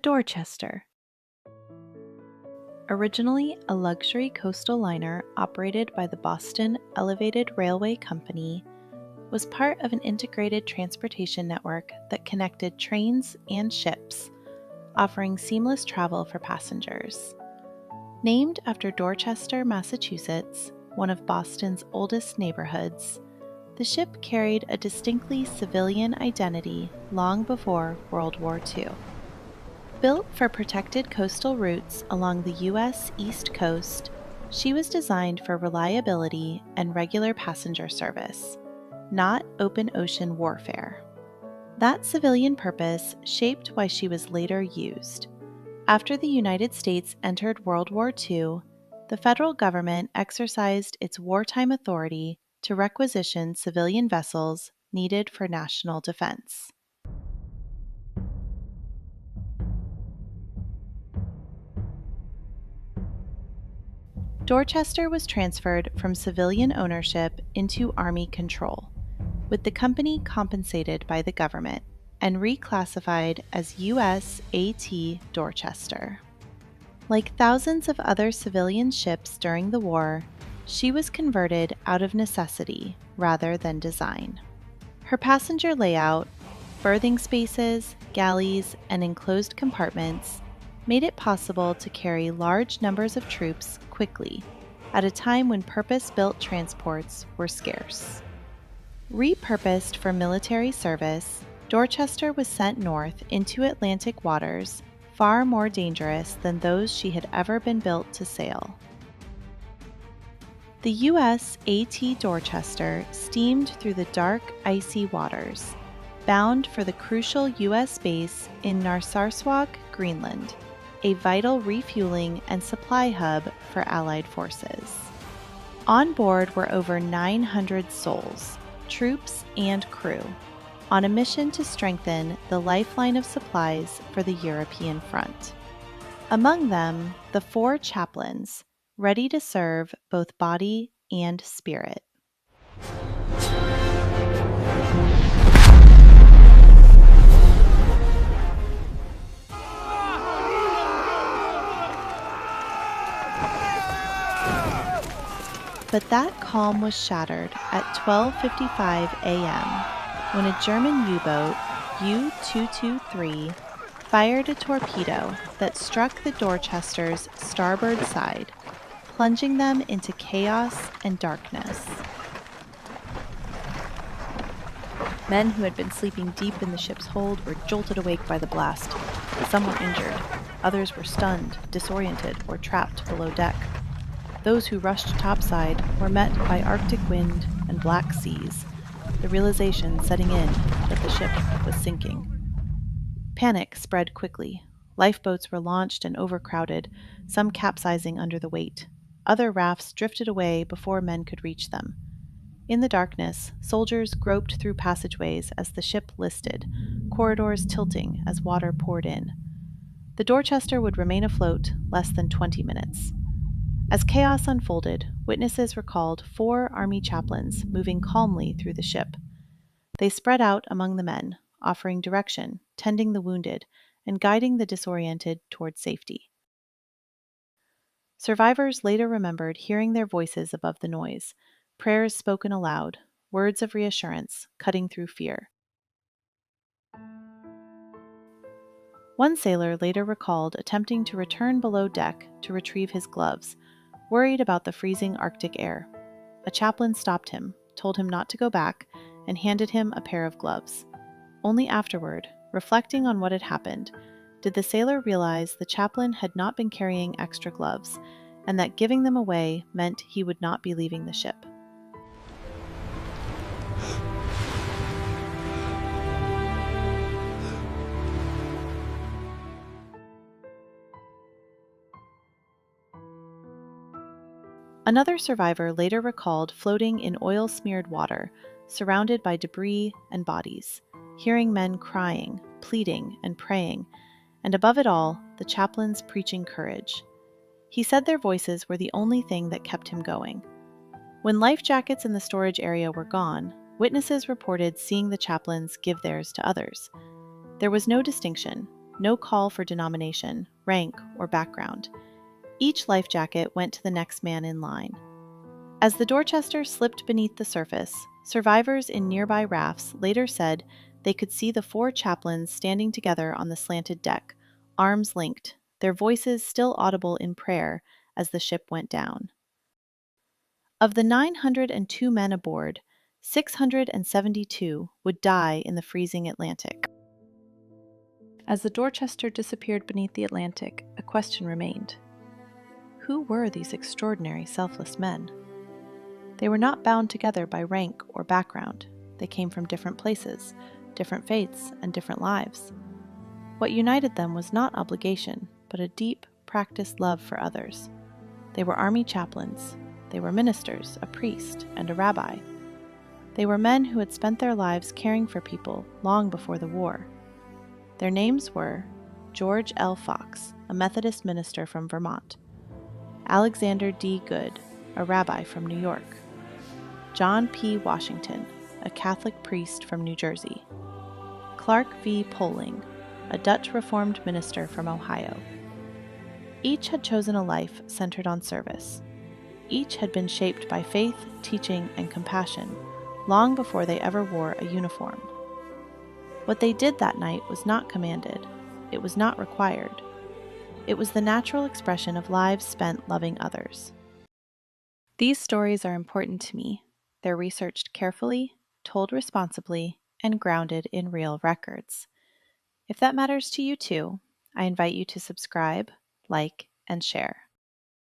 Dorchester. Originally a luxury coastal liner operated by the Boston Elevated Railway Company, was part of an integrated transportation network that connected trains and ships, offering seamless travel for passengers. Named after Dorchester, Massachusetts, one of Boston's oldest neighborhoods, the ship carried a distinctly civilian identity long before World War II. Built for protected coastal routes along the U.S. East Coast, she was designed for reliability and regular passenger service, not open ocean warfare. That civilian purpose shaped why she was later used. After the United States entered World War II, the federal government exercised its wartime authority to requisition civilian vessels needed for national defense. Dorchester was transferred from civilian ownership into Army control, with the company compensated by the government and reclassified as USS Dorchester. Like thousands of other civilian ships during the war, she was converted out of necessity rather than design. Her passenger layout, berthing spaces, galleys, and enclosed compartments made it possible to carry large numbers of troops quickly at a time when purpose-built transports were scarce. Repurposed for military service, Dorchester was sent north into Atlantic waters, far more dangerous than those she had ever been built to sail. The USS Dorchester steamed through the dark, icy waters, bound for the crucial U.S. base in Narsarsuaq, Greenland, a vital refueling and supply hub for Allied forces. On board were over 900 souls, troops and crew, on a mission to strengthen the lifeline of supplies for the European front. Among them, the Four Chaplains, ready to serve both body and spirit. But that calm was shattered at 12:55 a.m. when a German U-boat, U-223, fired a torpedo that struck the Dorchester's starboard side, plunging them into chaos and darkness. Men who had been sleeping deep in the ship's hold were jolted awake by the blast. Some were injured, others were stunned, disoriented, or trapped below deck. Those who rushed topside were met by Arctic wind and black seas, the realization setting in that the ship was sinking. Panic spread quickly. Lifeboats were launched and overcrowded, some capsizing under the weight. Other rafts drifted away before men could reach them. In the darkness, soldiers groped through passageways as the ship listed, corridors tilting as water poured in. The Dorchester would remain afloat less than 20 minutes. As chaos unfolded, witnesses recalled 4 Army chaplains moving calmly through the ship. They spread out among the men, offering direction, tending the wounded, and guiding the disoriented toward safety. Survivors later remembered hearing their voices above the noise, prayers spoken aloud, words of reassurance cutting through fear. One sailor later recalled attempting to return below deck to retrieve his gloves, worried about the freezing Arctic air. A chaplain stopped him, told him not to go back, and handed him a pair of gloves. Only afterward, reflecting on what had happened, did the sailor realize the chaplain had not been carrying extra gloves, and that giving them away meant he would not be leaving the ship. Another survivor later recalled floating in oil-smeared water, surrounded by debris and bodies, hearing men crying, pleading, and praying, and above it all, the chaplains preaching courage. He said their voices were the only thing that kept him going. When life jackets in the storage area were gone, witnesses reported seeing the chaplains give theirs to others. There was no distinction. no call for denomination, rank, or background. Each life jacket went to the next man in line. As the Dorchester slipped beneath the surface, survivors in nearby rafts later said they could see the four chaplains standing together on the slanted deck, arms linked, their voices still audible in prayer as the ship went down. Of the 902 men aboard, 672 would die in the freezing Atlantic. As the Dorchester disappeared beneath the Atlantic, a question remained. Who were these extraordinary selfless men? They were not bound together by rank or background. They came from different places, different faiths, and different lives. What united them was not obligation, but a deep, practiced love for others. They were army chaplains. They were ministers, a priest, and a rabbi. They were men who had spent their lives caring for people long before the war. Their names were George L. Fox, a Methodist minister from Vermont; Alexander D. Goode, a rabbi from New York; John P. Washington, a Catholic priest from New Jersey; Clark V. Poling, a Dutch Reformed minister from Ohio. Each had chosen a life centered on service. Each had been shaped by faith, teaching, and compassion long before they ever wore a uniform. What they did that night was not commanded. It was not required. It was the natural expression of lives spent loving others. These stories are important to me. They're researched carefully, told responsibly, and grounded in real records. If that matters to you too, I invite you to subscribe, like, and share.